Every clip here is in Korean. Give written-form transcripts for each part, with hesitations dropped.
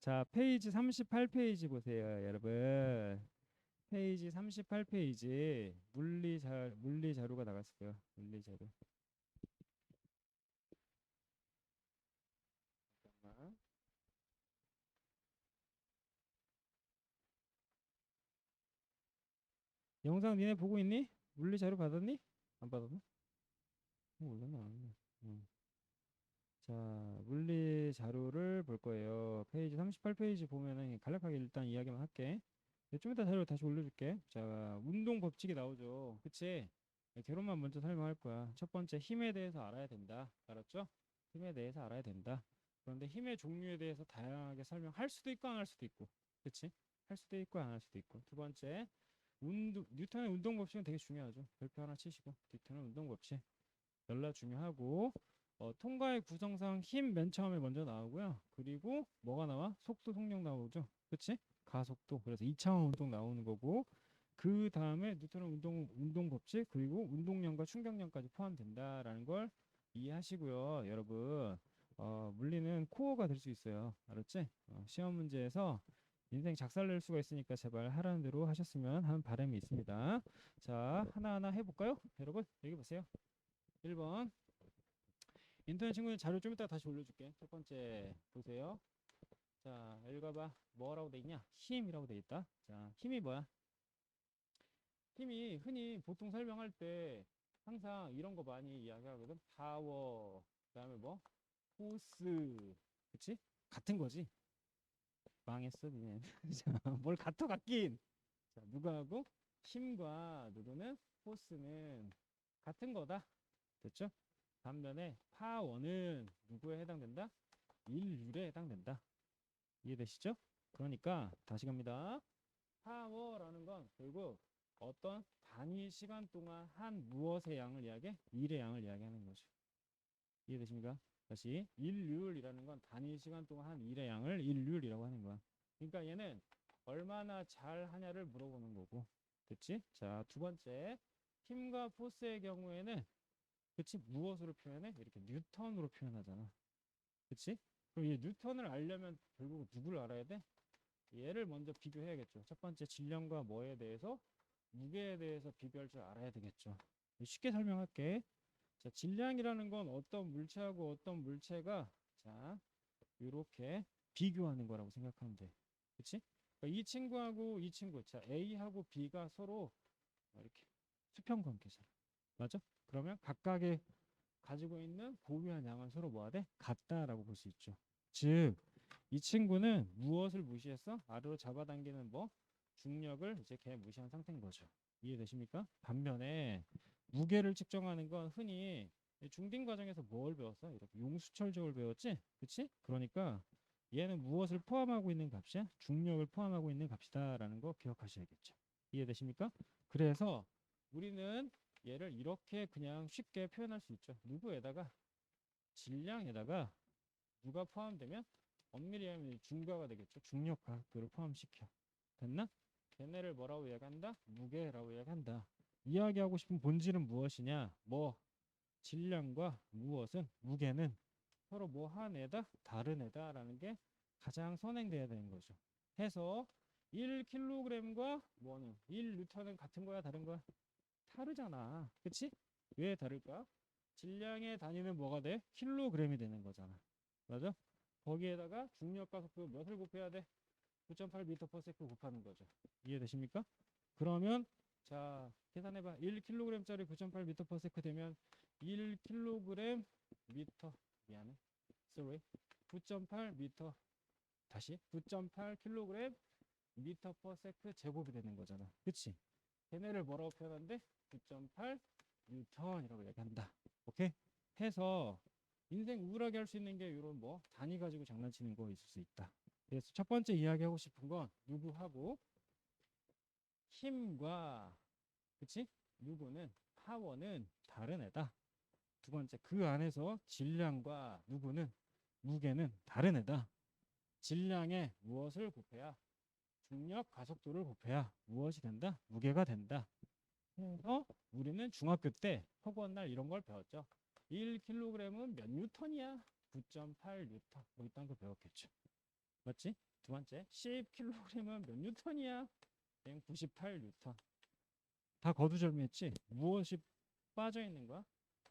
자, 페이지 38페이지 보세요, 여러분. 페이지 38페이지 물리 자료가 나갔어요. 물리 자료. 잠깐만. 영상 니네 보고 있니? 물리 자료 받았니? 안 받았나? 올렸나? 안 올렸나? 응. 자, 물리 자료를 볼 거예요. 페이지 38페이지 보면은 간략하게 일단 이야기만 할게. 좀 이따 자료 다시 올려줄게. 자, 운동 법칙이 나오죠. 그치? 개론만 먼저 설명할 거야. 첫 번째, 힘에 대해서 알아야 된다. 알았죠? 힘에 대해서 알아야 된다. 그런데 힘의 종류에 대해서 다양하게 설명할 수도 있고 안 할 수도 있고. 그치? 할 수도 있고 안 할 수도 있고. 두 번째, 뉴턴의 운동 법칙은 되게 중요하죠. 별표 하나 치시고. 뉴턴의 운동 법칙. 열라 중요하고 통과의 구성상 힘 맨 처음에 먼저 나오고요. 그리고 뭐가 나와? 속도, 속력 나오죠. 그치? 가속도. 그래서 2차원 운동 나오는 거고 그 다음에 뉴턴의 운동 법칙 그리고 운동량과 충격량까지 포함된다라는 걸 이해하시고요. 여러분 물리는 코어가 될 수 있어요. 알았지? 시험 문제에서 인생 작살낼 수가 있으니까 제발 하라는 대로 하셨으면 하는 바람이 있습니다. 자, 하나하나 해볼까요? 여러분 여기 보세요. 1번 인터넷 친구는 자료 좀 이따 다시 올려줄게. 첫 번째 보세요. 자, 읽어봐. 뭐라고 돼 있냐? 힘이라고 돼 있다. 자, 힘이 뭐야? 힘이 흔히 보통 설명할 때 항상 이런 거 많이 이야기하거든. 파워, 그다음에 뭐? 포스, 그치? 같은 거지. 망했어, 니네. 자, 뭘 같아 같긴. 자, 누가 하고 힘과 누구는 포스는 같은 거다. 됐죠? 반면에 파워는 누구에 해당된다? 일률에 해당된다. 이해되시죠? 그러니까 다시 갑니다. 파워라는 건 결국 어떤 단위 시간 동안 한 무엇의 양을 이야기해? 일의 양을 이야기하는 거죠. 이해되십니까? 다시 일률이라는 건 단위 시간 동안 한 일의 양을 일률이라고 하는 거야. 그러니까 얘는 얼마나 잘 하냐를 물어보는 거고. 됐지? 자, 두 번째. 힘과 포스의 경우에는 그치? 무엇으로 표현해? 이렇게 뉴턴으로 표현하잖아. 그치? 그럼 이 뉴턴을 알려면 결국 누구를 알아야 돼? 얘를 먼저 비교해야겠죠. 첫 번째 질량과 뭐에 대해서 무게에 대해서 비교할 줄 알아야 되겠죠. 쉽게 설명할게. 자, 질량이라는 건 어떤 물체하고 어떤 물체가 자, 이렇게 비교하는 거라고 생각하면 돼. 그치? 그러니까 이 친구하고 이 친구, 자, A하고 B가 서로 이렇게 수평 관계잖아. 맞아? 그러면 각각의 가지고 있는 보유한 양은 서로 뭐가 돼? 같다라고 볼 수 있죠. 즉, 이 친구는 무엇을 무시했어? 아래로 잡아당기는 뭐? 중력을 이제 걔 무시한 상태인 거죠. 이해되십니까? 반면에 무게를 측정하는 건 흔히 중딩 과정에서 뭘 배웠어? 이렇게 용수철적을 배웠지? 그치? 그러니까 얘는 무엇을 포함하고 있는 값이야? 중력을 포함하고 있는 값이다라는 거 기억하셔야겠죠. 이해되십니까? 그래서 우리는 얘를 이렇게 그냥 쉽게 표현할 수 있죠. 누구에다가 질량에다가 누가 포함되면 엄밀히 하면 중과가 되겠죠. 중력 과학도를 포함시켜. 됐나? 걔네를 뭐라고 이야기한다? 무게라고 이야기한다. 이야기하고 싶은 본질은 무엇이냐? 뭐 질량과 무엇은 무게는 서로 뭐 한 애다? 다른 애다라는 게 가장 선행돼야 되는 거죠. 해서 1kg과 뭐는 1N은 같은 거야, 다른 거야? 다르잖아. 그치? 왜 다를까? 질량의 단위는 뭐가 돼? 킬로그램이 되는 거잖아. 맞아? 거기에다가 중력과 속도 몇을 곱해야 돼? 9.8m/s 곱하는 거죠. 이해되십니까? 그러면 자 계산해봐. 1kg짜리 9.8m/s 되면 1kg 미터 미안해. sorry. 9.8m 다시 9.8kg 미터/s 제곱이 되는 거잖아. 그치? 걔네를 뭐라고 표현한대? 9.8 뉴턴이라고 얘기한다. 오케이? 해서 인생 우울하게 할 수 있는 게 이런 뭐 단위 가지고 장난치는 거 있을 수 있다. 그래서 첫 번째 이야기하고 싶은 건 누구하고 힘과 그치? 누구는 파워는 다른 애다. 두 번째 그 안에서 질량과 누구는 무게는 다른 애다. 질량에 무엇을 곱해야 중력 가속도를 곱해야 무엇이 된다? 무게가 된다. 그래서 우리는 중학교 때 허구한 날 이런 걸 배웠죠. 1kg은 몇 뉴턴이야? 9.8 뉴턴. 뭐 이딴 거 배웠겠죠. 맞지? 두 번째 10kg은 몇 뉴턴이야? 198뉴턴. 다 거두절미했지? 무엇이 빠져 있는 거야?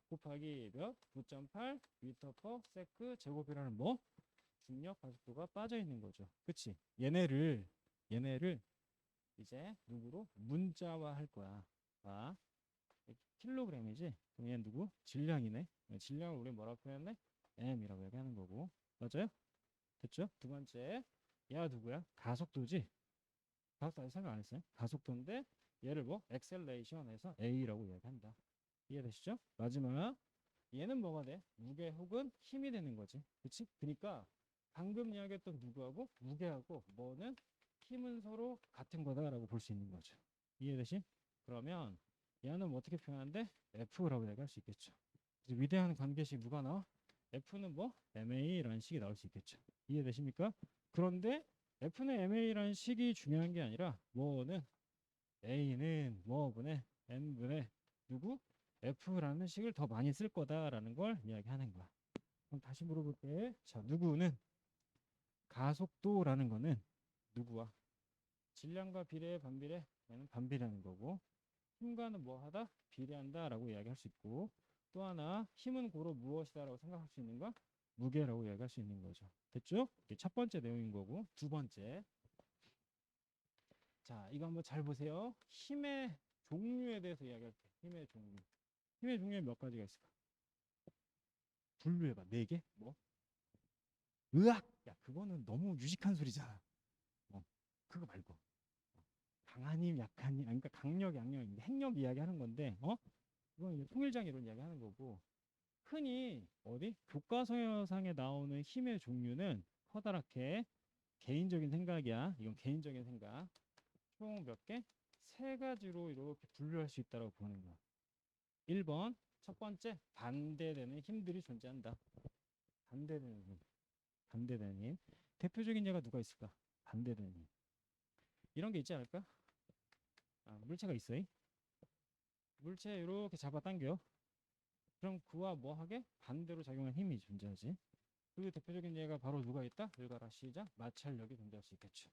곱하기 몇? 9.8 미터 퍼 세크 제곱이라는 뭐? 중력 가속도가 빠져 있는 거죠. 그치? 얘네를 이제 누구로? 문자화 할 거야. 봐. 킬로그램이지? 그럼 얘는 누구? 질량이네. 질량을 우리 뭐라고 표현해? m이라고 얘기하는 거고. 맞아요? 됐죠? 두 번째. 얘가 누구야? 가속도지? 가속도 아직 설명 안 했어요. 가속도인데 얘를 뭐? 엑셀레이션에서 a라고 얘기한다. 이해되시죠? 마지막. 얘는 뭐가 돼? 무게 혹은 힘이 되는 거지. 그치? 그러니까 방금 이야기했던 누구하고 무게하고 뭐는 힘은 서로 같은 거다라고 볼 수 있는 거죠. 이해되시? 그러면 얘는 뭐 어떻게 표현하는데? F라고 얘기할 수 있겠죠. 이제 위대한 관계식 누가 나와? F는 뭐? MA라는 식이 나올 수 있겠죠. 이해되십니까? 그런데 F는 MA라는 식이 중요한 게 아니라 뭐는 A는 뭐분의 N분의 누구? F라는 식을 더 많이 쓸 거다라는 걸 이야기하는 거야. 그럼 다시 물어볼게. 자, 누구는 가속도라는 거는 누구와? 질량과 비례, 반비례? 얘는 반비례하는 거고 힘과는 뭐 하다? 비례한다 라고 이야기할 수 있고 또 하나 힘은 고로 무엇이다 라고 생각할 수 있는 거? 무게라고 이야기할 수 있는 거죠. 됐죠? 이게 첫 번째 내용인 거고 두 번째 자 이거 한번 잘 보세요. 힘의 종류에 대해서 이야기할게요. 힘의 종류. 힘의 종류에 몇 가지가 있을까? 분류해봐. 네 개? 뭐? 으악! 야 그거는 너무 유식한 소리잖아. 그거 말고 강한 힘, 약한 힘, 그러니까 강력, 약력, 핵력 이야기하는 건데, 이건 이제 통일장 이론 이야기하는 거고, 흔히 어디 교과서상에 나오는 힘의 종류는 커다랗게 개인적인 생각이야. 이건 개인적인 생각. 총 몇 개? 세 가지로 이렇게 분류할 수 있다고 보는 거야. 1번, 첫 번째 반대되는 힘들이 존재한다. 반대되는 힘, 반대되는 힘. 대표적인 예가 누가 있을까? 반대되는 힘. 이런 게 있지 않을까? 물체가 있어요. 물체 이렇게 잡아당겨. 그럼 그와 뭐 하게? 반대로 작용하는 힘이 존재하지. 그 대표적인 예가 바로 누가 있다? 읽어라 시작. 마찰력이 존재할 수 있겠죠.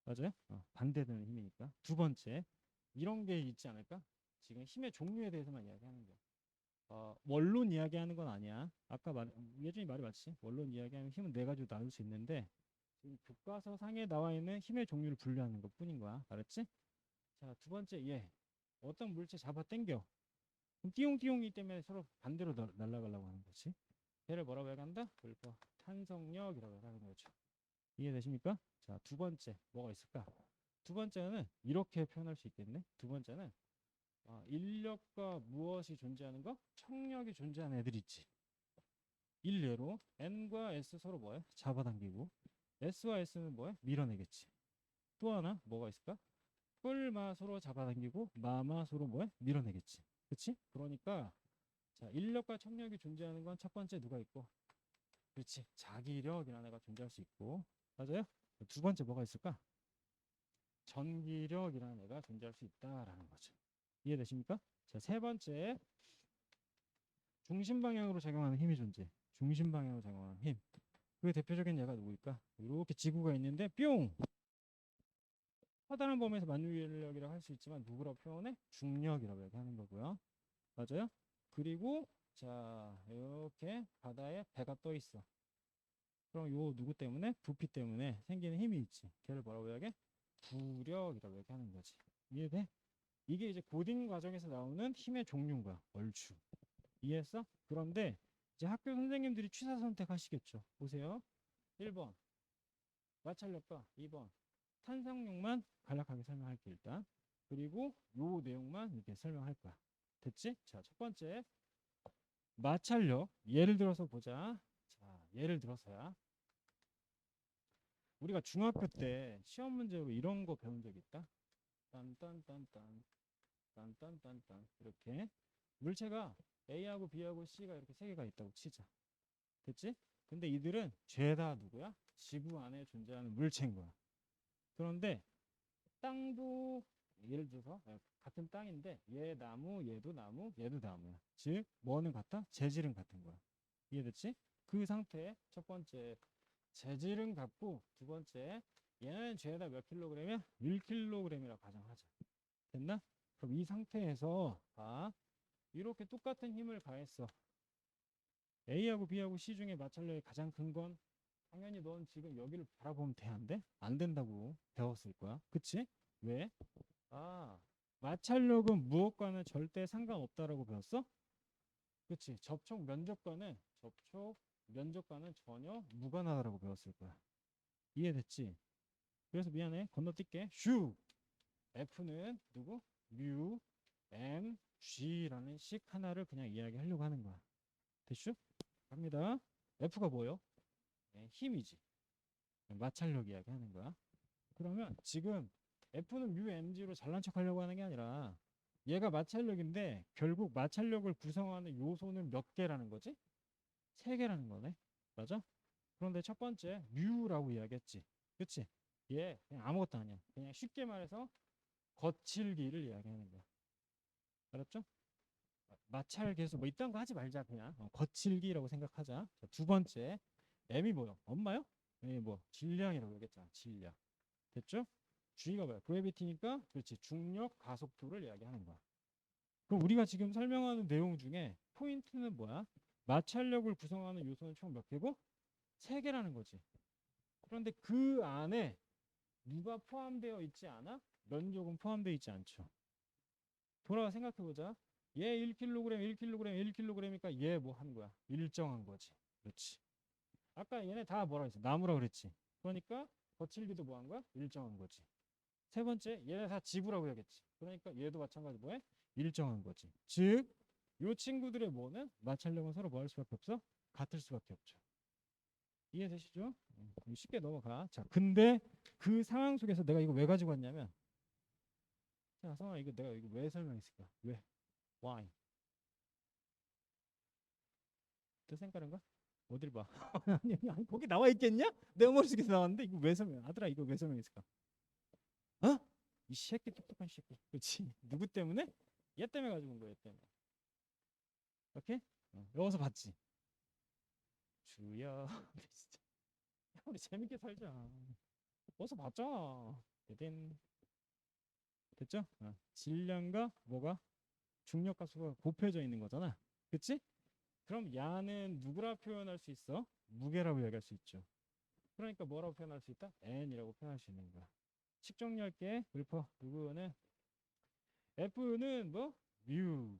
맞아요? 반대되는 힘이니까. 두 번째, 이런 게 있지 않을까? 지금 힘의 종류에 대해서만 이야기하는 거야. 원론 이야기하는 건 아니야. 아까 예전에 말이 맞지? 원론 이야기하면 힘은 네 가지로 나눌 수 있는데 지금 교과서 상에 나와 있는 힘의 종류를 분류하는 것 뿐인 거야. 알았지? 자, 두 번째 예. 어떤 물체 잡아 당겨. 그럼 띠용띠용이 때문에 서로 반대로 날아가려고 하는 거지. 걔를 뭐라고 얘기한다? 그러니까 탄성력이라고 하는 거죠. 이해되십니까? 자, 두 번째 뭐가 있을까? 두 번째는 이렇게 표현할 수 있겠네. 두 번째는 인력과 무엇이 존재하는 거? 청력이 존재하는 애들 있지. 일례로 N과 S 서로 뭐야? 잡아당기고 S와 S는 뭐야? 밀어내겠지. 또 하나 뭐가 있을까? 뿔마소로 잡아당기고 마마소로 뭐야? 밀어내겠지. 그치? 그러니까 자 인력과 청력이 존재하는 건 첫 번째 누가 있고 그렇지 자기력이라는 애가 존재할 수 있고 맞아요? 두 번째 뭐가 있을까? 전기력이라는 애가 존재할 수 있다라는 거죠. 이해되십니까? 자, 세 번째 중심 방향으로 작용하는 힘이 존재. 중심 방향으로 작용하는 힘. 그 대표적인 예가 누구일까? 이렇게 지구가 있는데 뿅! 커다란 범위에서 만유인력이라고 할 수 있지만 누구라고 표현해? 중력이라고 얘기하는 거고요. 맞아요? 그리고 자 이렇게 바다에 배가 떠 있어. 그럼 요 누구 때문에? 부피 때문에 생기는 힘이 있지. 걔를 뭐라고 얘기해? 부력이라고 얘기하는 거지. 이해돼? 이게 이제 고딩 과정에서 나오는 힘의 종류인 거야. 얼추. 이해했어? 그런데 이제 학교 선생님들이 취사 선택하시겠죠. 보세요. 1번 마찰력과 2번 탄성력만 간략하게 설명할게 일단. 그리고 요 내용만 이렇게 설명할 거야. 됐지? 자, 첫 번째 마찰력. 예를 들어서 보자. 자, 예를 들어서야 우리가 중학교 때 시험 문제로 이런 거 배운 적 있다. 딴딴딴딴 딴딴딴딴 이렇게 물체가 A하고 B하고 C가 이렇게 세 개가 있다고 치자. 됐지? 근데 이들은 죄다 누구야? 지구 안에 존재하는 물체인 거야. 그런데 땅도 예를 들어서 같은 땅인데 얘 나무, 얘도 나무, 얘도 나무야. 즉 뭐는 같아? 재질은 같은 거야. 이해됐지? 그 상태에 첫 번째 재질은 같고 두 번째 얘는 죄다 몇 킬로그램이야? 1킬로그램이라고 가정하자. 됐나? 그럼 이 상태에서 이렇게 똑같은 힘을 가했어. A하고 B하고 C 중에 마찰력이 가장 큰 건 당연히 넌 지금 여기를 바라보면 돼, 안 돼? 안 된다고 배웠을 거야. 그치? 왜? 마찰력은 무엇과는 절대 상관없다라고 배웠어? 그치? 접촉 면적과는 전혀 무관하다라고 배웠을 거야. 이해됐지? 그래서 미안해. 건너뛸게. 슈! F는 누구? 뮤, M, G라는 식 하나를 그냥 이야기하려고 하는 거야. 됐슈? 갑니다. F가 뭐요? 네, 힘이지. 마찰력 이야기하는 거야. 그러면 지금 F는 뮤, MG로 잘난 척 하려고 하는 게 아니라 얘가 마찰력인데 결국 마찰력을 구성하는 요소는 몇 개라는 거지? 세 개라는 거네. 맞아? 그런데 첫 번째 뮤라고 이야기했지. 그치? 얘 그냥 아무것도 아니야. 그냥 쉽게 말해서 거칠기를 이야기하는 거야. 알았죠? 마찰 계수 뭐 이딴 거 하지 말자. 그냥 거칠기라고 생각하자. 자, 두 번째 M이 뭐요? 엄마요? 네, 뭐 질량이라고 얘기했잖아. 질량. 됐죠? G가 뭐야? 그래비티니까 그렇지. 중력 가속도를 이야기하는 거야. 그럼 우리가 지금 설명하는 내용 중에 포인트는 뭐야? 마찰력을 구성하는 요소는 총 몇 개고? 세 개라는 거지. 그런데 그 안에 누가 포함되어 있지 않아? 면적은 포함되어 있지 않죠. 돌아와 생각해보자. 얘 1kg, 1kg, 1kg이니까 얘 뭐 한 거야? 일정한 거지. 그렇지. 아까 얘네 다 뭐라 했어? 나무라 그랬지. 그러니까 거칠기도 뭐 한 거야? 일정한 거지. 세 번째, 얘네 다 지구라고 해야겠지. 그러니까 얘도 마찬가지 뭐해? 일정한 거지. 즉, 요 친구들의 뭐는 마찰력은 서로 뭐 할 수밖에 없어? 같을 수밖에 없죠. 이해되시죠? 쉽게 넘어가. 자, 근데 그 상황 속에서 내가 이거 왜 가지고 왔냐면, 자, 성아 이거 내가 이거 왜 설명했을까? 왜? Why? 뜻생각인가? 어딜 봐? 아니, 거기 나와 있겠냐? 내 머릿속에서 나왔는데 이거 왜 설명? 아들아 이거 왜 설명했을까? 어? 이 새끼 똑똑한 새끼. 그렇지? 누구 때문에? 얘 때문에 가지고 온 거야. 얘 때문에. 오케이? 여기서 봤지? 주여. 진짜. 야, 우리 재밌게 살자. 어디서 봤잖아. 된 됐죠? 질량과 뭐가 중력과 수가 곱해져 있는 거잖아. 그치? 그럼 야는 누구라 표현할 수 있어? 무게라고 얘기할 수 있죠. 그러니까 뭐라고 표현할 수 있다? n이라고 표현할 수 있는 거야. 식 정리할게. 읊어. 누구는 F는 뭐? 뮤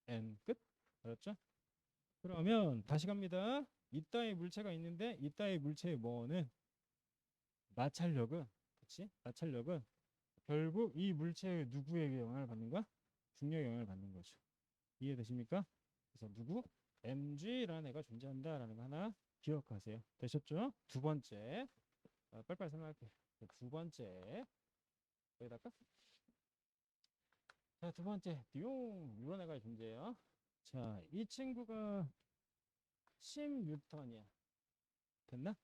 n 끝. 알았죠? 그러면 다시 갑니다. 이따의 물체가 있는데 이따의 물체의 뭐는 마찰력은 그치? 마찰력은 결국 이 물체의 누구에게 영향을 받는 거야? 중력에 영향을 받는 거죠. 이해되십니까? 그래서 누구? mg라는 애가 존재한다라는 거 하나 기억하세요. 되셨죠? 두 번째 빨리빨리 설명할게요. 두 번째 여기다가 자, 두 번째 띠용 이런 애가 존재해요. 자, 이 친구가 10뉴턴이야. 됐나?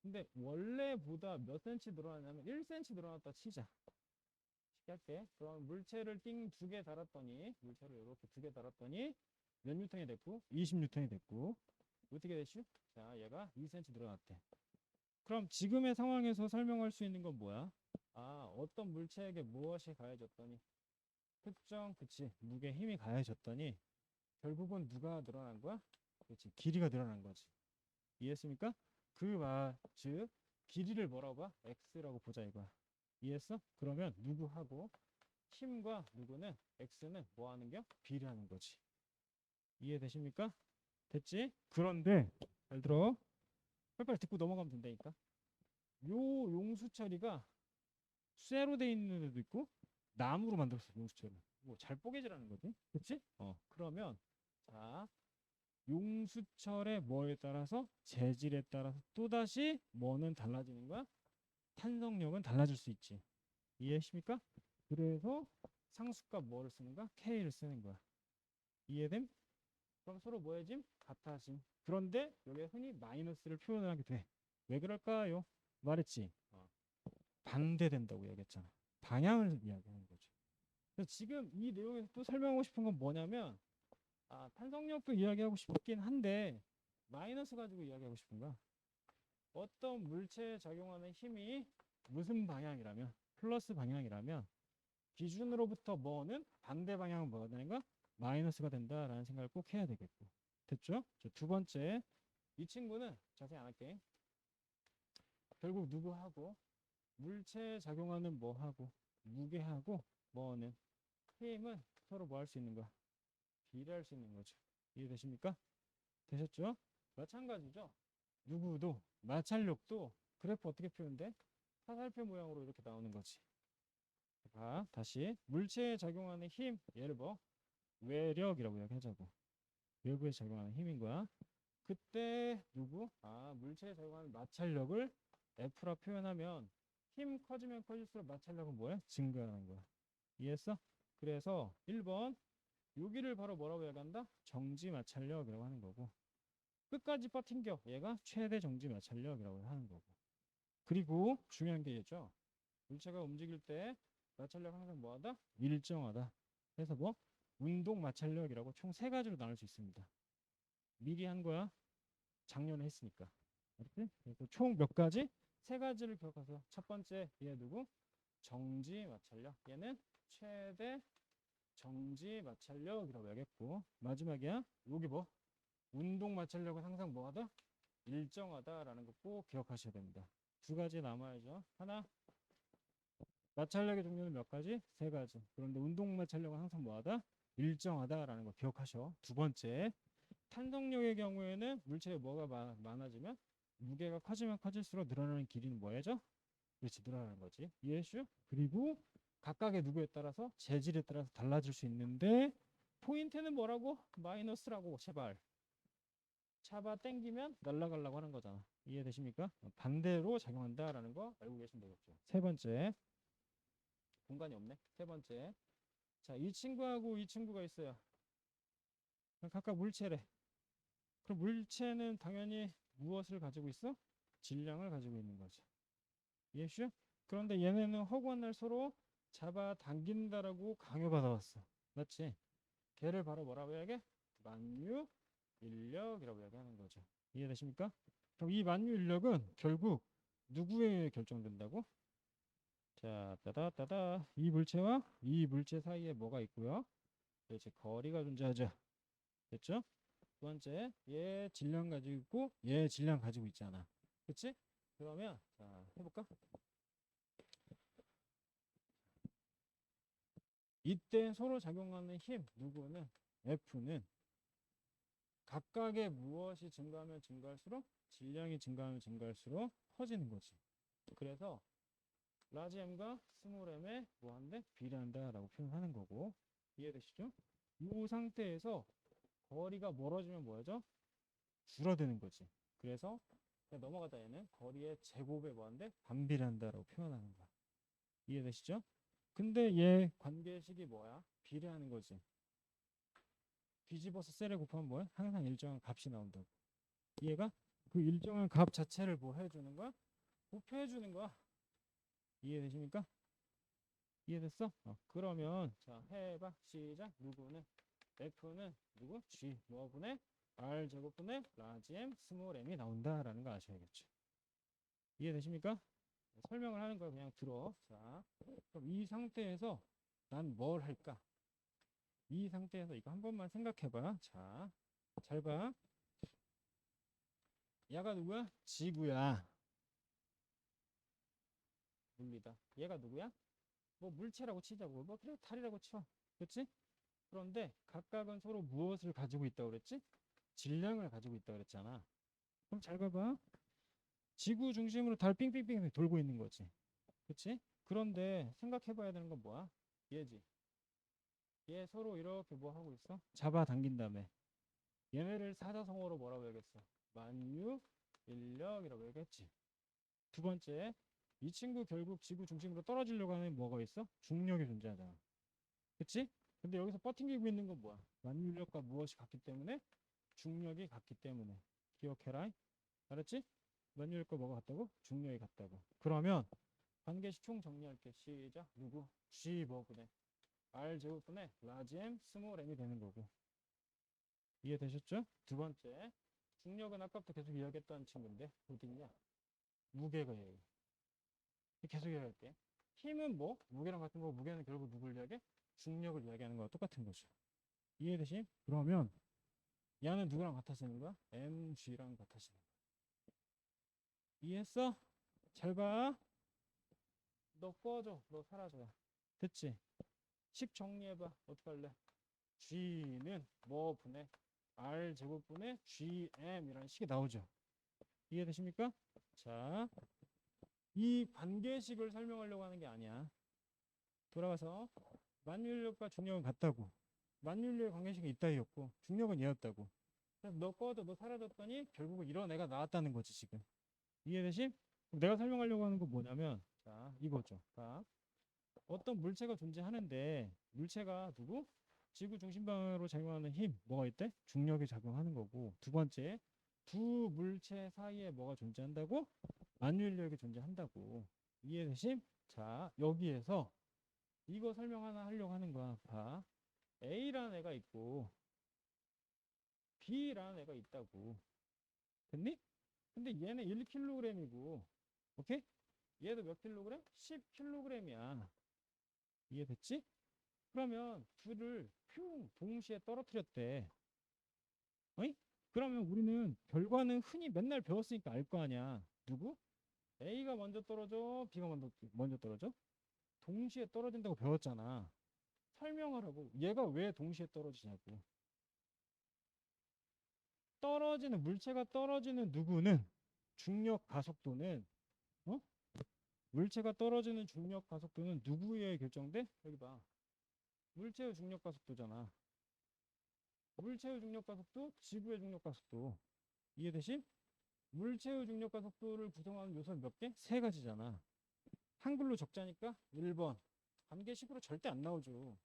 근데 원래보다 몇 센치 늘어나냐면 1cm 늘어났다 치자. 쉽게 할게. 그럼 물체를 띵 두 개 달았더니 물체를 이렇게 두 개 달았더니 몇 뉴턴이 됐고? 20뉴턴이 됐고. 어떻게 됐슈? 자, 얘가 2cm 늘어났대. 그럼 지금의 상황에서 설명할 수 있는 건 뭐야? 어떤 물체에게 무엇이 가해졌더니 특정 그치 무게 힘이 가해졌더니 결국은 누가 늘어난 거야? 그렇지 길이가 늘어난 거지. 이해했습니까? 그 말 즉 길이를 뭐라고 봐? x라고 보자 이거야. 이해했어? 그러면 누구하고 힘과 누구는 x는 뭐 하는 겨? 비례하는 거지. 이해되십니까? 됐지? 그런데 잘 들어. 빨리빨리 듣고 넘어가면 된다니까. 요 용수 처리가 쇠로 돼 있는 애도 있고 나무로 만들었어 용수 처리. 뭐 잘 뽀개지라는 거지. 그치? 그러면 자 용수철의 뭐에 따라서 재질에 따라서 또다시 뭐는 달라지는 거야? 탄성력은 달라질 수 있지. 이해하십니까? 그래서 상수값 뭐를 쓰는 거야? K를 쓰는 거야. 이해됨? 그럼 서로 뭐해짐? 같아짐. 그런데 여기에 흔히 마이너스를 표현을 하게 돼. 왜 그럴까요? 말했지. 반대된다고 얘기했잖아. 방향을 이야기하는 거죠. 그래서 지금 이 내용에서 또 설명하고 싶은 건 뭐냐면 탄성력도 이야기하고 싶긴 한데 마이너스 가지고 이야기하고 싶은 거야. 어떤 물체에 작용하는 힘이 무슨 방향이라면, 플러스 방향이라면 기준으로부터 뭐는 반대 방향은 뭐가 되는가? 마이너스가 된다라는 생각을 꼭 해야 되겠고. 됐죠? 두 번째, 이 친구는 자세히 안 할게. 결국 누구하고 물체에 작용하는 뭐하고 무게하고 뭐는 힘은 서로 뭐 할 수 있는 거야? 비례할 수 있는 거죠. 이해되십니까? 되셨죠? 마찬가지죠. 누구도 마찰력도 그래프 어떻게 표현돼? 화살표 모양으로 이렇게 나오는 거지. 자, 다시 물체에 작용하는 힘, 얘를 뭐 외력이라고 이야기하자고. 외부에 작용하는 힘인 거야. 그때 누구? 물체에 작용하는 마찰력을 F라 표현하면 힘 커지면 커질수록 마찰력은 뭐야? 증가하는 거야. 이해했어? 그래서 1번 여기를 바로 뭐라고 이야기한다? 정지 마찰력이라고 하는 거고, 끝까지 버틴겨 얘가 최대 정지 마찰력이라고 하는 거고. 그리고 중요한 게 있죠. 물체가 움직일 때 마찰력 항상 뭐하다? 일정하다. 그래서 뭐 운동 마찰력이라고 총 세 가지로 나눌 수 있습니다. 미리 한 거야. 작년에 했으니까. 알았지? 그래서 총 몇 가지? 세 가지를 기억해서 첫 번째 얘 누구? 정지 마찰력. 얘는 최대 정지 마찰력이라고 해야겠고, 마지막이야. 여기 뭐? 운동 마찰력은 항상 뭐하다? 일정하다라는 거 꼭 기억하셔야 됩니다. 두 가지 남아야죠. 하나, 마찰력의 종류는 몇 가지? 세 가지. 그런데 운동 마찰력은 항상 뭐하다? 일정하다라는 거 기억하셔. 두 번째, 탄성력의 경우에는 물체에 뭐가 많아지면 무게가 커지면 커질수록 늘어나는 길이는 뭐야죠? 그렇지, 늘어나는 거지. 이해했슈? 그리고 각각의 누구에 따라서 재질에 따라서 달라질 수 있는데 포인트는 뭐라고? 마이너스라고. 제발. 잡아 당기면 날아가려고 하는 거잖아. 이해되십니까? 반대로 작용한다라는 거 알고 계시면 되겠죠. 세 번째, 공간이 없네. 세 번째, 자, 이 친구하고 이 친구가 있어요. 각각 물체래. 그럼 물체는 당연히 무엇을 가지고 있어? 질량을 가지고 있는 거죠. 이해했슈? 그런데 얘네는 허구한 날 서로 잡아당긴다라고 강요받아왔어. 맞지? 걔를 바로 뭐라고 해야게? 만유 인력이라고 이야기하는 거죠. 이해되십니까? 그럼 이 만유 인력은 결국 누구에 결정된다고? 자, 따다따다 이 물체와 이 물체 사이에 뭐가 있고요? 그렇지, 거리가 존재하죠. 됐죠? 두 번째, 얘 질량 가지고 있고 얘 질량 가지고 있잖아. 그치? 그러면 자, 해볼까? 이때 서로 작용하는 힘 누구는? F는 각각의 무엇이 증가하면 증가할수록 질량이 증가하면 증가할수록 커지는 거지. 그래서 라지 M과 스몰 M에 뭐한데? 비례한다라고 표현하는 거고. 이해되시죠? 이 상태에서 거리가 멀어지면 뭐하죠? 줄어드는 거지. 그래서 넘어가다 얘는 거리의 제곱에 뭐한데? 반비례한다라고 표현하는 거야. 이해되시죠? 근데 얘 관계식이 뭐야? 비례하는 거지. 뒤집어서 셀에 곱하면 뭐야? 항상 일정한 값이 나온다고. 얘가 그 일정한 값 자체를 뭐 해주는 거야? 곱해주는 거야. 이해되십니까? 이해됐어? 그러면 자 해봐. 시작. 누구는 F는 누구? G 뭐분의 R 제곱분의 라지 M 스몰 M이 나온다라는 거 아셔야겠죠. 이해되십니까? 설명을 하는 걸 그냥 들어. 자, 그럼 이 상태에서 난 뭘 할까? 이 상태에서 이거 한 번만 생각해봐. 자, 잘 봐. 얘가 누구야? 지구야. 물리다. 얘가 누구야? 뭐 물체라고 치자고. 뭐 그래 달이라고 쳐. 그렇지? 그런데 각각은 서로 무엇을 가지고 있다고 그랬지? 질량을 가지고 있다고 그랬잖아. 그럼 잘 봐봐. 지구 중심으로 달 빙빙빙 돌고 있는 거지. 그렇지? 그런데 생각해 봐야 되는 건 뭐야? 얘지. 얘 서로 이렇게 뭐 하고 있어? 잡아당긴 다음에 얘네를 사자성어로 뭐라고 해야겠어? 만유 인력이라고 얘기했지. 두 번째, 이 친구 결국 지구 중심으로 떨어지려고 하는 뭐가 있어? 중력이 존재하잖아. 그치? 근데 여기서 버팅기고 있는 건 뭐야? 만유력과 무엇이 같기 때문에? 중력이 같기 때문에. 기억해라. 알았지? 만유력과 뭐가 같다고? 중력이 같다고. 그러면 관계식 총 정리할게. 시작. 누구? G 뭐분의 R 제곱분의 라지 M 스몰 M이 되는 거고. 이해되셨죠? 두 번째, 중력은 아까부터 계속 이야기했던 친구인데 어디 있냐? 무게가 얘예요. 계속 이야기할게. 힘은 뭐? 무게랑 같은 거, 무게는 결국 누굴 이야기해? 중력을 이야기하는 거와 똑같은 거죠. 이해되시? 그러면 얘는 누구랑 같아지는 거야? mg랑 같아지는 거야. 이해했어? 잘 봐. 너 꺼져. 너 사라져. 됐지? 식 정리해봐. 어떡할래? g는 뭐 분의 r 제곱분의 gm이라는 식이 나오죠. 이해되십니까? 자, 이 관계식을 설명하려고 하는 게 아니야. 돌아가서 만유인력과 중력은 같다고. 만유인력의 관계식이 있다였고 중력은 얘였다고. 그래서 너 꺼져. 너 사라졌더니 결국은 이런 애가 나왔다는 거지 지금. 이해되심? 내가 설명하려고 하는 건 뭐냐면 자 이거죠. 봐. 어떤 물체가 존재하는데 물체가 누구? 지구 중심방으로 작용하는 힘 뭐가 있대? 중력이 작용하는 거고 두 번째 두 물체 사이에 뭐가 존재한다고? 만유인력이 존재한다고. 이해되심? 자 여기에서 이거 설명 하나 하려고 하는 거야. 봐. A라는 애가 있고 B라는 애가 있다고. 됐니? 근데 얘는 1kg이고 오케이? 얘도 몇 킬로그램? 10kg이야. 이해됐지? 그러면 둘을 흉 동시에 떨어뜨렸대. 어이? 그러면 우리는 결과는 흔히 맨날 배웠으니까 알 거 아니야. 누구? A가 먼저 떨어져, B가 먼저 떨어져? 동시에 떨어진다고 배웠잖아. 설명하라고. 얘가 왜 동시에 떨어지냐고. 떨어지는 물체가 떨어지는 누구는 중력 가속도는 어? 물체가 떨어지는 중력 가속도는 누구에 결정돼? 여기 봐. 물체의 중력 가속도잖아. 물체의 중력 가속도, 지구의 중력 가속도. 이해되시? 물체의 중력 가속도를 구성하는 요소는 몇 개? 세 가지잖아. 한글로 적자니까 1번. 관계식으로 절대 안 나오죠.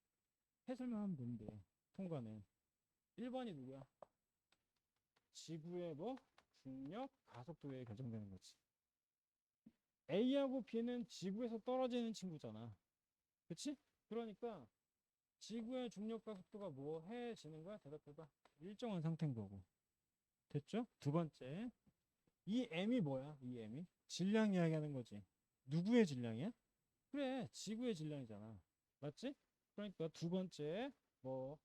해설만 하면 되는데. 통과는. 1번이 누구야? 지구의 뭐? 중력 가속도에 결정되는 거지. A하고 B는 지구에서 떨어지는 친구잖아. 그치? 그러니까 지구의 중력 가속도가 뭐 해지는 거야? 대답해봐. 일정한 상태인 거고. 됐죠? 두 번째. 이 M이 뭐야? 이 M이? 질량 이야기하는 거지. 누구의 질량이야? 그래, 지구의 질량이잖아. 맞지? 그러니까 두 번째, 뭐,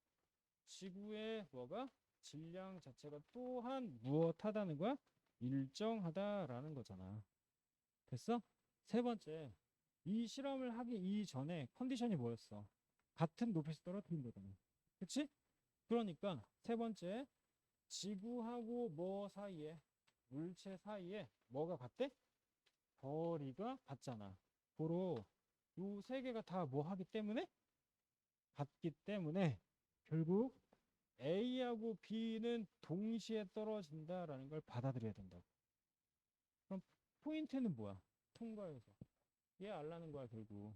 지구의 뭐가? 질량 자체가 또한 무엇하다는 거야? 일정하다라는 거잖아. 됐어? 세 번째, 이 실험을 하기 이전에 컨디션이 뭐였어? 같은 높이에서 떨어뜨린 거잖아. 그치? 그러니까 세 번째, 지구하고 뭐 사이에, 물체 사이에 뭐가 같대? 거리가 같잖아. 고로 요 세 개가 다 뭐 하기 때문에? 같기 때문에 결국 A하고 B는 동시에 떨어진다라는 걸 받아들여야 된다고. 그럼 포인트는 뭐야? 통과해서. 얘 알라는 거야 결국.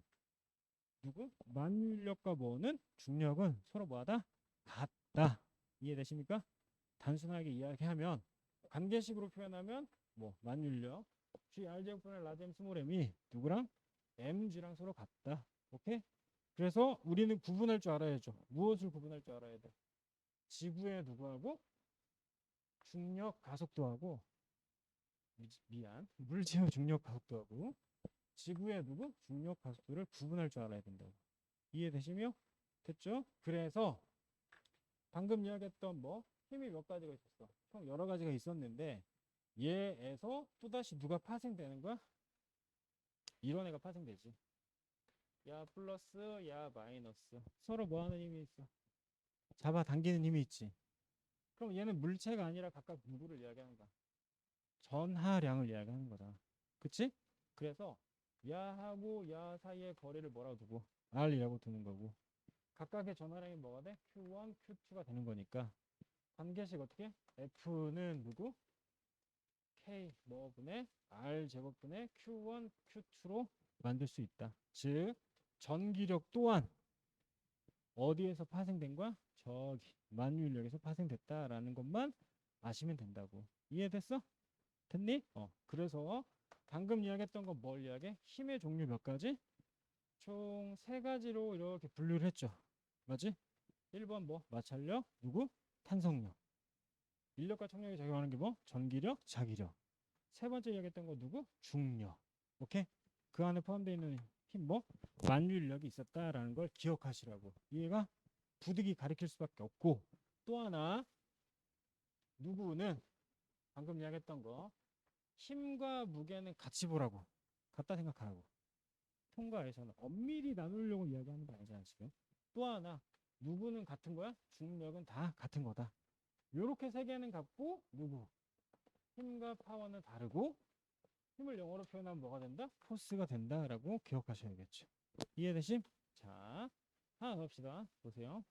누구? 만유인력과 뭐는? 중력은 서로 뭐하다? 같다. 이해되십니까? 단순하게 이야기하면 관계식으로 표현하면 뭐 만유인력 G R제곱분의 라지 M 스몰 M이 누구랑? mg랑 서로 같다. 오케이? 그래서 우리는 구분할 줄 알아야죠. 무엇을 구분할 줄 알아야 돼? 지구의 누구하고 중력 가속도하고 미안 물체의 중력 가속도하고 지구의 누구? 중력 가속도를 구분할 줄 알아야 된다고. 이해되시며? 됐죠? 그래서 방금 이야기했던 뭐 힘이 몇 가지가 있었어. 총 여러 가지가 있었는데 얘에서 또다시 누가 파생되는 거야? 이런 애가 파생되지. 야 플러스 야 마이너스 서로 뭐 하는 힘이 있어? 잡아당기는 힘이 있지. 그럼 얘는 물체가 아니라 각각 누구를 이야기하는 거야? 전하량을 이야기하는 거다. 그치? 그래서 야하고 야 사이의 거리를 뭐라고 두고? R이라고 두는 거고 각각의 전하량이 뭐가 돼? Q1, Q2가 되는 거니까 관계식 어떻게? F는 누구? K 뭐분의 R 제곱분의 Q1, Q2로 만들 수 있다. 즉 전기력 또한 어디에서 파생된 거야? 저기 만유인력에서 파생됐다라는 것만 아시면 된다고. 이해됐어? 됐니? 그래서 방금 이야기했던 건 뭘 이야기해? 힘의 종류 몇 가지? 총 세 가지로 이렇게 분류를 했죠. 맞지? 1번 뭐? 마찰력, 누구? 탄성력. 인력과 청력이 작용하는 게 뭐? 전기력, 자기력. 세 번째 이야기했던 거 누구? 중력. 오케이? 그 안에 포함되어 있는 힘 뭐? 만유인력이 있었다라는 걸 기억하시라고. 이해가? 부득이 가리킬 수밖에 없고 또 하나 누구는 방금 이야기했던 거 힘과 무게는 같이 보라고. 같다 생각하라고. 통과에서는 엄밀히 나누려고 이야기하는 거 아니잖아 지금. 또 하나 누구는 같은 거야? 중력은 다 같은 거다. 요렇게 세 개는 같고 누구? 힘과 파워는 다르고 힘을 영어로 표현하면 뭐가 된다? 포스가 된다라고 기억하셔야겠죠. 이해되심? 자, 하나 더 합시다. 보세요.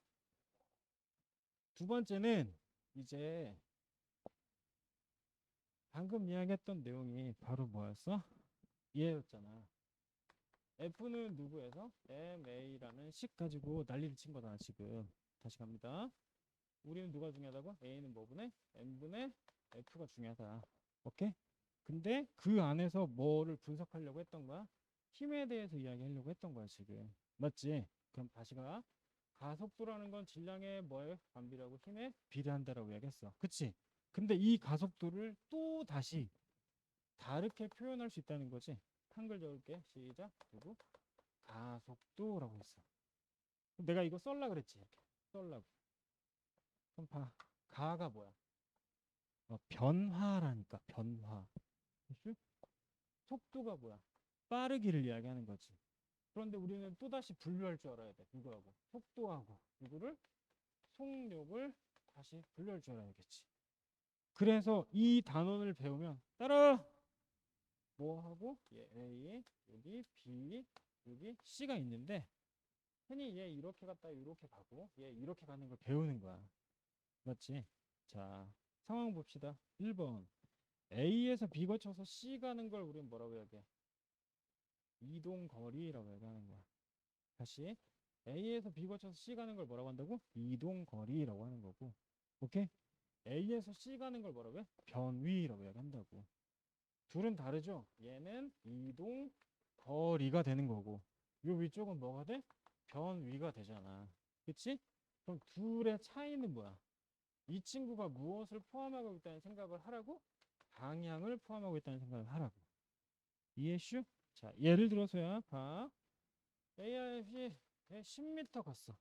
두 번째는 이제 방금 이야기했던 내용이 바로 뭐였어? 얘였잖아. F는 누구에서? MA라는 식 가지고 난리를 친 거다 지금. 다시 갑니다. 우리는 누가 중요하다고? A는 뭐분의? M분의 F가 중요하다. 오케이? 근데 그 안에서 뭐를 분석하려고 했던 거야? 힘에 대해서 이야기하려고 했던 거야 지금. 맞지? 그럼 다시 가. 가속도라는 건 질량의 뭐에 반비례하고 힘에 비례한다라고 이야기했어. 그치? 근데 이 가속도를 또 다시 다르게 표현할 수 있다는 거지. 한글 적을게. 시작. 그리고 가속도라고 했어. 내가 이거 썰라 그랬지. 이렇게 썰라고. 그럼 봐. 가가 뭐야? 변화라니까. 변화. 그치? 속도가 뭐야? 빠르기를 이야기하는 거지. 그런데 우리는 또다시 분류할 줄 알아야 돼. 누구하고? 속도하고 누구를? 속력을 다시 분류할 줄 알아야겠지. 그래서 이 단원을 배우면 따라 뭐하고 얘 A 여기 B 여기 C가 있는데 흔히 얘 이렇게 갔다 이렇게 가고 얘 이렇게 가는 걸 배우는 거야. 맞지? 자 상황 봅시다. 1번 A에서 B 거쳐서 C 가는 걸 우리는 뭐라고 이야기해? 이동거리라고 얘기하는 거야. 다시 A에서 B 거쳐서 C 가는 걸 뭐라고 한다고? 이동거리라고 하는 거고. 오케이? A에서 C 가는 걸 뭐라고 해? 변위라고 얘기한다고. 둘은 다르죠? 얘는 이동거리가 되는 거고 요 위쪽은 뭐가 돼? 변위가 되잖아. 그치? 그럼 둘의 차이는 뭐야? 이 친구가 무엇을 포함하고 있다는 생각을 하라고? 방향을 포함하고 있다는 생각을 하라고. 이해슈? 자, 예를 들어서야 봐. AIF이 10m 갔어.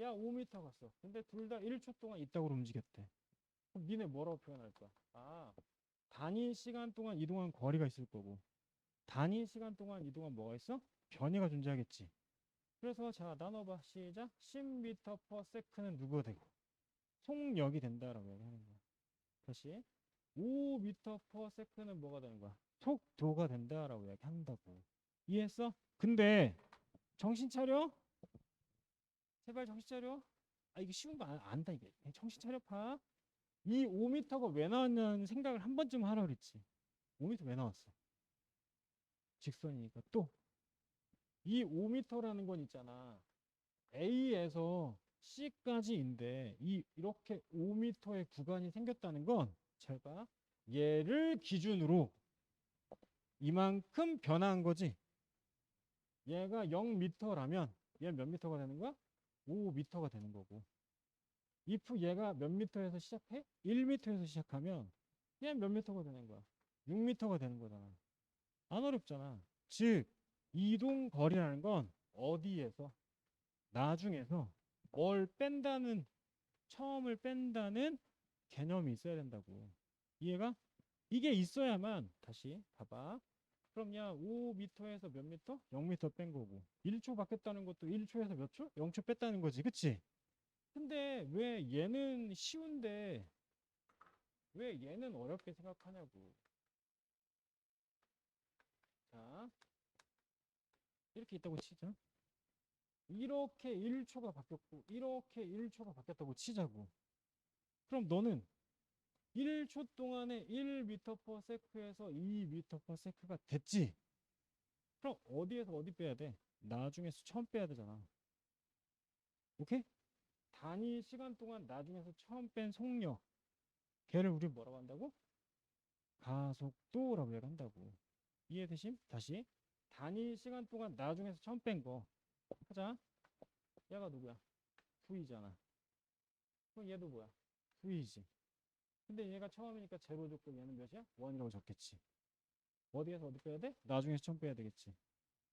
야 5m 갔어. 근데 둘 다 1초 동안 이따구로 움직였대. 그럼 니네 뭐라고 표현할 거야? 아, 단위 시간 동안 이동한 거리가 있을 거고 단위 시간 동안 이동한 뭐가 있어? 변이가 존재하겠지. 그래서 자 나눠봐. 시작. 10m/s는 누구가 되고 속력이 된다라고 얘기하는 거야. 다시 5m/s는 뭐가 되는 거야? 속도가 된다라고 얘기한다고. 이해했어? 근데 정신 차려? 제발 정신 차려. 아 이게 쉬운 거 안다 이게. 정신 차려 봐. 이 5m가 왜 나왔냐는 생각을 한 번쯤 하라 그랬지. 5m 왜 나왔어? 직선이니까. 또 이 5m라는 건 있잖아. A에서 C까지인데 이렇게 5m의 구간이 생겼다는 건 잘 봐. 얘를 기준으로 이만큼 변화한 거지. 얘가 0m라면 얘 몇 미터가 되는 거야? 5m가 되는 거고. if 얘가 몇 미터에서 시작해? 1m에서 시작하면 얘 몇 미터가 되는 거야? 6m가 되는 거잖아. 안 어렵잖아. 즉 이동 거리라는 건 어디에서 나중에서 뭘 뺀다는 처음을 뺀다는 개념이 있어야 된다고. 이해가? 이게 있어야만 다시 봐봐. 그럼 야 5m에서 몇 미터? 0m 뺀 거고 1초 바뀌었다는 것도 1초에서 몇 초? 0초 뺐다는 거지. 그치? 근데 왜 얘는 쉬운데 왜 얘는 어렵게 생각하냐고. 자 이렇게 있다고 치자. 이렇게 1초가 바뀌었고 이렇게 1초가 바뀌었다고 치자고. 그럼 너는 1초 동안에 1m/s에서 2m/s가 됐지. 그럼 어디에서 어디 빼야 돼? 나중에서 처음 빼야 되잖아. 오케이? 단위 시간 동안 나중에서 처음 뺀 속력 걔를 우리 뭐라고 한다고? 가속도라고 얘기한다고. 이해되심? 다시 단위 시간 동안 나중에서 처음 뺀 거 하자. 얘가 누구야? V잖아. 그럼 얘도 뭐야? V지. 근데 얘가 처음이니까 제로 줬고 얘는 몇이야? 1이라고 적겠지. 어디에서 어디 빼야 돼? 나중에서 처음 빼야 되겠지.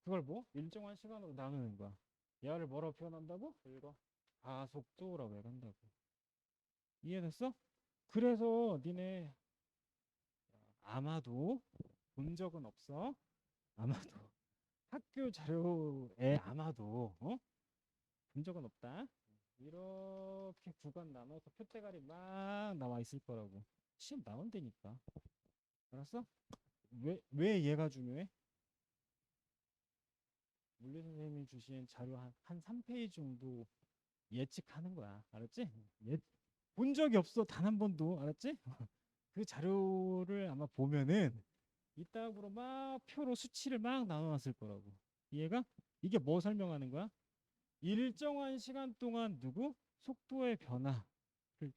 그걸 뭐? 일정한 시간으로 나누는 거야. 얘를 뭐라고 표현한다고? 이거 가속도라고 얘기한다고. 이해됐어? 그래서 니네 아마도 본 적은 없어. 아마도 학교 자료에 아마도 본 적은 없다. 이렇게 구간 나눠서 표대가리 막 나와 있을 거라고. 시험 나온다니까. 알았어? 왜 얘가 중요해? 물리 선생님이 주신 자료 한 3페이지 정도 예측하는 거야. 알았지? 본 적이 없어. 단 한 번도. 알았지? 그 자료를 아마 보면은 이따구로 막 표로 수치를 막 나눠놨을 거라고. 이해가? 이게 뭐 설명하는 거야? 일정한 시간 동안 누구? 속도의 변화를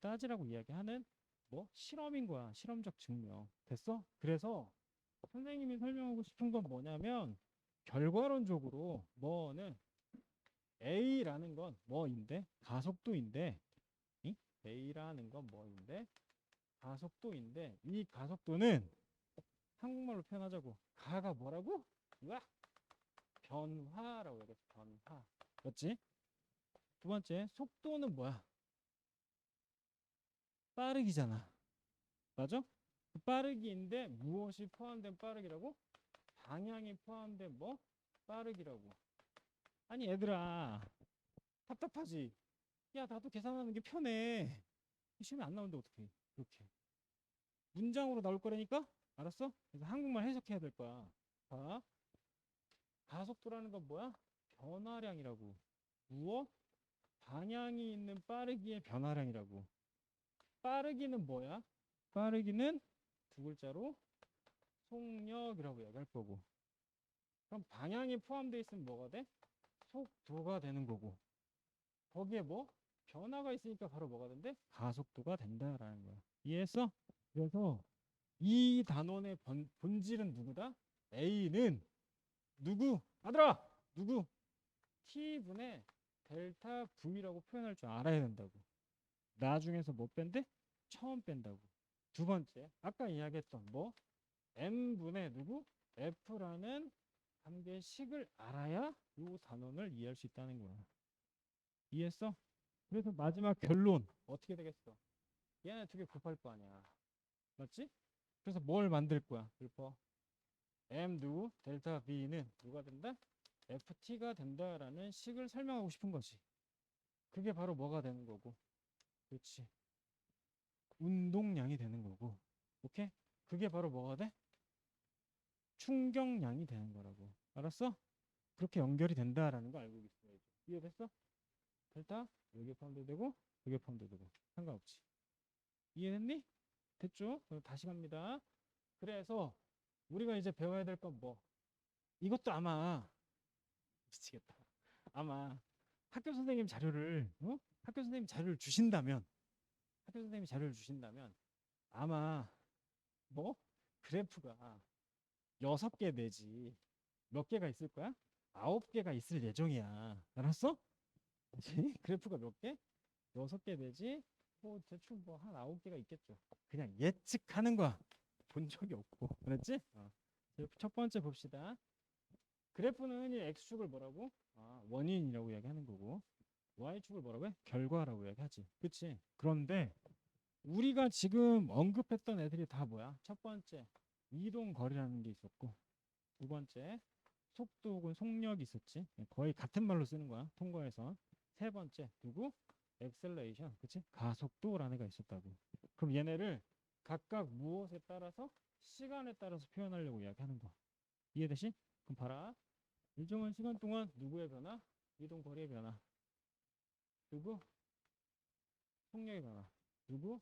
따지라고 이야기하는 뭐 실험인 거야. 실험적 증명. 됐어? 그래서 선생님이 설명하고 싶은 건 뭐냐면 결과론적으로 뭐는 A라는 건 뭐인데? 가속도인데 이? A라는 건 뭐인데? 가속도인데 이 가속도는 한국말로 표현하자고. 가가 뭐라고? 으악! 변화라고 얘기했어. 변화. 맞지? 두 번째, 속도는 뭐야? 빠르기잖아. 맞아? 그 빠르기인데 무엇이 포함된 빠르기라고? 방향이 포함된 뭐? 빠르기라고. 아니 얘들아 답답하지? 야 나도 계산하는 게 편해. 시험에 안 나오는데 어떡해. 그렇게. 문장으로 나올 거라니까? 알았어? 그래서 한국말 해석해야 될 거야. 자, 가속도라는 건 뭐야? 변화량이라고. 무엇? 방향이 있는 빠르기의 변화량이라고. 빠르기는 뭐야? 빠르기는 두 글자로 속력이라고 얘기할 거고. 그럼 방향이 포함되어 있으면 뭐가 돼? 속도가 되는 거고. 거기에 뭐? 변화가 있으니까 바로 뭐가 된대? 가속도가 된다라는 거야. 이해했어? 그래서 이 단원의 본질은 누구다? A는 누구? 아들아! 누구? T분의 델타 V라고 표현할 줄 알아야 된다고. 나중에서 뭐 뺀대? 처음 뺀다고. 두 번째, 아까 이야기했던 뭐? M분의 누구? F라는 관계식을 알아야 이 단원을 이해할 수 있다는 거야. 이해했어? 그래서 마지막 결론 어떻게 되겠어? 얘네 두 개 곱할 거 아니야. 맞지? 그래서 뭘 만들 거야? 읊어. M 누구? 델타 V는 누가 된다? FT가 된다라는 식을 설명하고 싶은 거지. 그게 바로 뭐가 되는 거고. 그렇지. 운동량이 되는 거고. 오케이? 그게 바로 뭐가 돼? 충격량이 되는 거라고. 알았어? 그렇게 연결이 된다라는 거 알고 있어야지. 이해됐어? 델타 여기 포함도 되고 여기 포함도 되고 상관없지. 이해됐니? 됐죠? 그럼 다시 갑니다. 그래서 우리가 이제 배워야 될 건 뭐? 이것도 아마 미치겠다. 아마 학교 선생님 자료를 학교 선생님 자료를 주신다면 학교 선생님이 자료를 주신다면 아마 뭐 그래프가 6개 내지 몇 개가 있을 거야? 9개가 있을 예정이야. 알았어? 그치? 그래프가 몇 개? 6개 내지 뭐 대충 뭐 한 9개가 있겠죠. 그냥 예측하는 거야. 본 적이 없고. 그랬지? 첫 번째 봅시다. 그래프는 흔히 x축을 뭐라고? 원인이라고 이야기하는 거고 y축을 뭐라고 해? 결과라고 이야기하지. 그치? 그런데 우리가 지금 언급했던 애들이 다 뭐야? 첫 번째 이동 거리라는 게 있었고 두 번째 속도 혹은 속력이 있었지. 거의 같은 말로 쓰는 거야. 통과에서. 세 번째 누구? 엑셀레이션. 그치? 가속도라는 애가 있었다고. 그럼 얘네를 각각 무엇에 따라서 시간에 따라서 표현하려고 이야기하는 거야. 이해되시? 그럼 봐라. 일정한 시간 동안 누구의 변화? 이동 거리의 변화. 누구? 속력의 변화. 누구?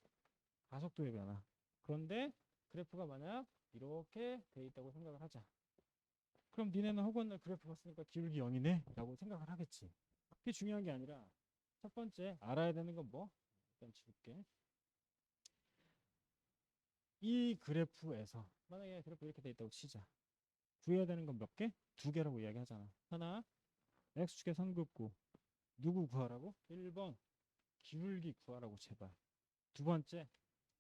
가속도의 변화. 그런데 그래프가 만약 이렇게 돼 있다고 생각을 하자. 그럼 니네는 허구한 날 그래프 봤으니까 기울기 0이네? 라고 생각을 하겠지. 그게 중요한 게 아니라 첫 번째 알아야 되는 건 뭐? 일단 지울게. 이 그래프에서 만약에 그래프 이렇게 돼 있다고 치자. 구해야 되는 건 몇 개? 두 개라고 이야기하잖아. 하나, x축의 선 긋고 누구 구하라고? 1번 기울기 구하라고 제발. 두 번째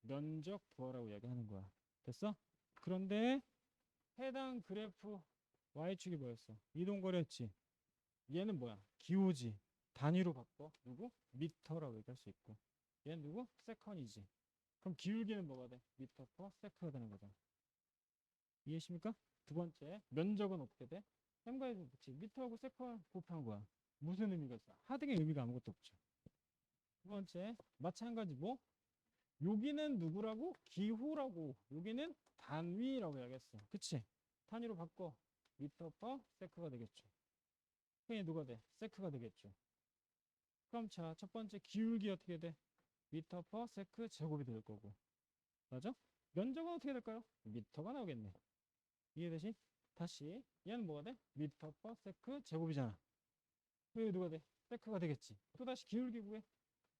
면적 구하라고 이야기하는 거야. 됐어? 그런데 해당 그래프 y축이 뭐였어? 이동거리였지. 얘는 뭐야? 기호지. 단위로 바꿔. 누구? 미터라고 얘기할 수 있고. 얘는 누구? 세컨이지. 그럼 기울기는 뭐가 돼? 미터 퍼 세크가 되는 거잖아. 이해하십니까? 두 번째, 면적은 어떻게 돼? 햄과에서 붙지. 미터하고 세컨 곱한 거야. 무슨 의미가 있어? 하등의 의미가 아무것도 없죠. 두 번째, 마찬가지 뭐? 여기는 누구라고? 기호라고. 여기는 단위라고 이야기했어. 그치? 단위로 바꿔. 미터 퍼 세크가 되겠죠. 그게 누가 돼? 세크가 되겠죠. 그럼 자, 첫 번째 기울기 어떻게 돼? 미터 퍼 세크 제곱이 될 거고. 맞아? 면적은 어떻게 될까요? 미터가 나오겠네. 이해되시? 다시 얘는 뭐가 돼? 미터 퍼 세크 제곱이잖아. 그게 누가 돼? 세크가 되겠지. 또 다시 기울기 구해.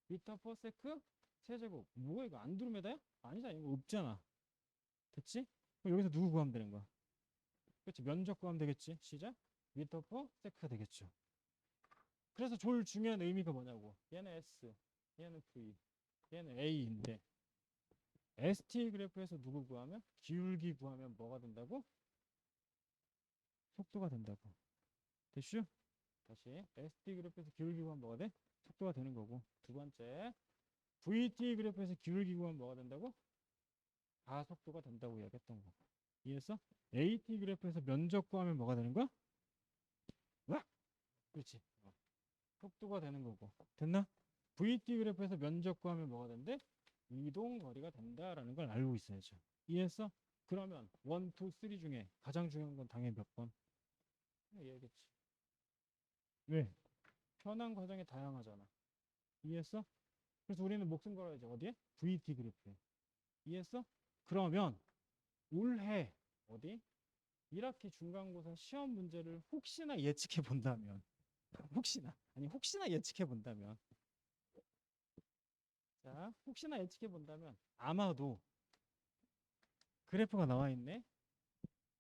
미터 퍼 세크 세제곱. 뭐야 이거 안드로메다야? 아니잖아. 이거 없잖아. 됐지? 그럼 여기서 누구 구하면 되는 거야? 그렇지. 면적 구하면 되겠지. 시작. 미터 퍼 세크가 되겠죠. 그래서 제일 중요한 의미가 뭐냐고. 얘는 S, 얘는 V, 얘는 A인데 ST 그래프에서 누구 구하면? 기울기 구하면 뭐가 된다고? 속도가 된다고. 됐슈? 다시 ST 그래프에서 기울기 구하면 뭐가 돼? 속도가 되는 거고. 두 번째 VT 그래프에서 기울기 구하면 뭐가 된다고? 가속도가 된다고 이야기했던 거. 이해했어? AT 그래프에서 면적 구하면 뭐가 되는 거야? 와! 그렇지. 속도가 되는 거고. 됐나? VT 그래프에서 면적 구하면 뭐가 된대? 이동 거리가 된다라는 걸 알고 있어야죠. 이해했어? 그러면 1, 2, 3 중에 가장 중요한 건 당연히 몇 번? 이해겠지. 왜? 현황 과정이 다양하잖아. 이해했어? 그래서 우리는 목숨 걸어야지. 어디에? VT 그래프에. 이해했어? 그러면 올해 어디? 1학기 중간고사 시험 문제를 혹시나 예측해 본다면 혹시나 예측해 본다면 자, 혹시나 예측해 본다면 아마도 그래프가 나와 있네.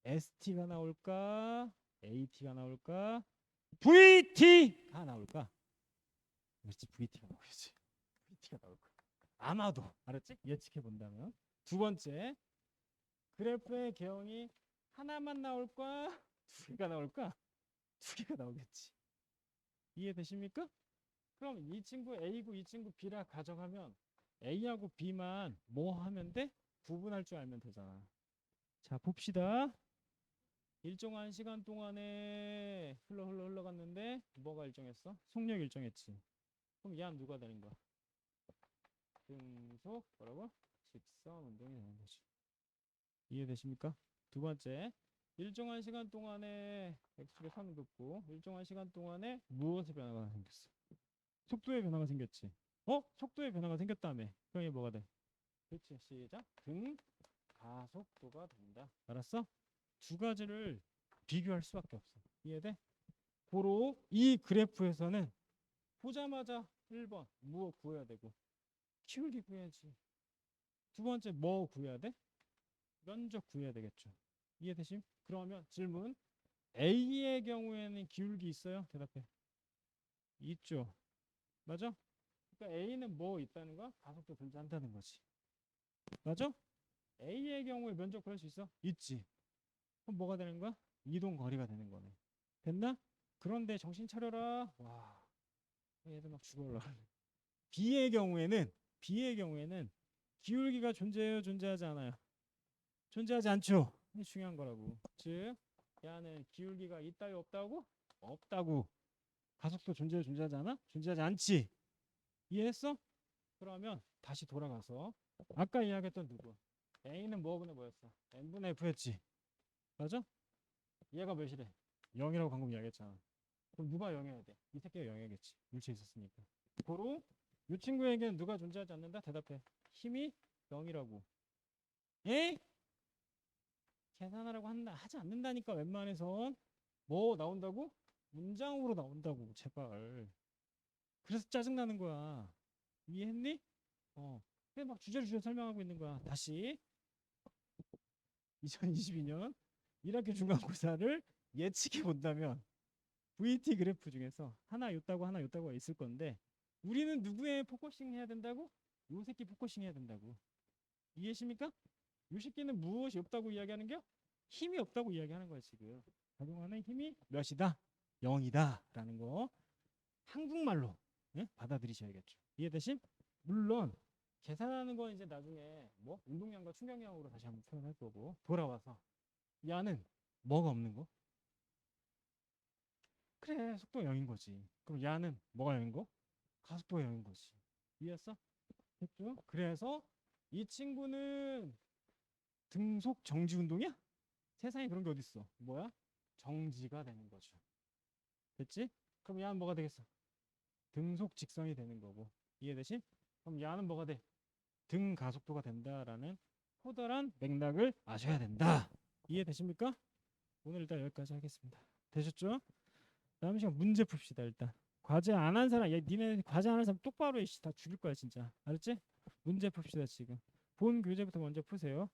ST가 나올까? AT가 나올까? VT가 나올까? 그렇지, VT가 나오겠지. VT가 나올 거야. 아마도. 알았지? 예측해 본다면. 두 번째, 그래프의 개형이 하나만 나올까? 두 개가 나올까? 두 개가 나오겠지. 이해되십니까? 그럼 이 친구 A고 이 친구 B라 가정하면 A하고 B만 뭐 하면 돼? 구분할 줄 알면 되잖아. 자, 봅시다. 일정한 시간 동안에 흘러갔는데 뭐가 일정했어? 속력 일정했지. 그럼 얘는 누가 되는 거야? 등속 뭐라고? 직선 운동이 되는 거지. 이해되십니까? 두 번째, 일정한 시간 동안에 x축에 3을 긋고 일정한 시간 동안에 무엇의 변화가 생겼어? 속도의 변화가 생겼지. 속도의 변화가 생겼다며. 그럼 이게 뭐가 돼? 그렇지. 시작. 등 가속도가 된다. 알았어? 두 가지를 비교할 수밖에 없어. 이해돼? 고로 이 그래프에서는 보자마자 1번 무엇 구해야 되고 기울기 구해야지. 두 번째 뭐 구해야 돼? 면적 구해야 되겠죠. 이해되심? 그러면 질문. A의 경우에는 기울기 있어요? 대답해. 있죠. 맞아? 그러니까 A는 뭐 있다는 거야? 가속도 존재한다는 거지. 맞아? A의 경우에 면적 구할 수 있어? 있지. 그럼 뭐가 되는 거야? 이동 거리가 되는 거네. 됐나? 그런데 정신 차려라. 와, 얘들 막 죽어올라. B의 경우에는 기울기가 존재해요? 존재하지 않아요? 존재하지 않죠. 이게 중요한 거라고. 즉, 얘는 기울기가 있다요 없다고? 없다고. 가속도 존재해요? 존재하지 않아? 존재하지 않지. 이해했어? 그러면 다시 돌아가서 아까 이야기했던 누구? A는 뭐분의 뭐였어? n분의 f였지. 맞아? 얘가 몇이래? 0이라고 방금 이야기했잖아. 그럼 누가 0해야 돼? 이 새끼가 0해야겠지. 물체에 있었으니까. 고로 이 친구에게는 누가 존재하지 않는다? 대답해. 힘이 0이라고. 에? 계산하라고 하지 않는다니까 웬만해선. 뭐 나온다고? 문장으로 나온다고. 제발. 그래서 짜증나는 거야. 이해했니? 그래 막 주저주저 설명하고 있는 거야. 다시 2022년 1학기 중간고사를 예측해 본다면 VT 그래프 중에서 하나 요따고 하나 요따고가 있을 건데 우리는 누구에 포커싱 해야 된다고? 요 새끼 포커싱 해야 된다고. 이해하십니까? 요 새끼는 무엇이 없다고 이야기하는 게 힘이 없다고 이야기하는 거야 지금. 작용하는 힘이 몇이다? 0이다 라는 거 한국말로 예? 받아들이셔야겠죠. 이해되심? 물론 계산하는 건 이제 나중에 뭐 운동량과 충격량으로 다시 한번 표현할 거고 돌아와서 야는 뭐가 없는 거? 그래 속도가 0인 거지. 그럼 야는 뭐가 0인 거? 가속도가 0인 거지. 이해했어? 됐죠? 그래서 이 친구는 등속 정지 운동이야? 세상에 그런 게 어딨어? 뭐야? 정지가 되는 거죠. 됐지? 그럼 야는 뭐가 되겠어? 등속 직선이 되는 거고. 이해되시? 그럼 야는 뭐가 돼? 등 가속도가 된다라는 커다란 맥락을 아셔야 된다. 이해되십니까? 오늘 일단 여기까지 하겠습니다. 되셨죠? 다음 시간 문제 풉시다. 일단 과제 안 한 사람, 야 니네 과제 안 한 사람 똑바로 다 죽일 거야 진짜. 알았지? 문제 풉시다 지금. 본 교재부터 먼저 푸세요.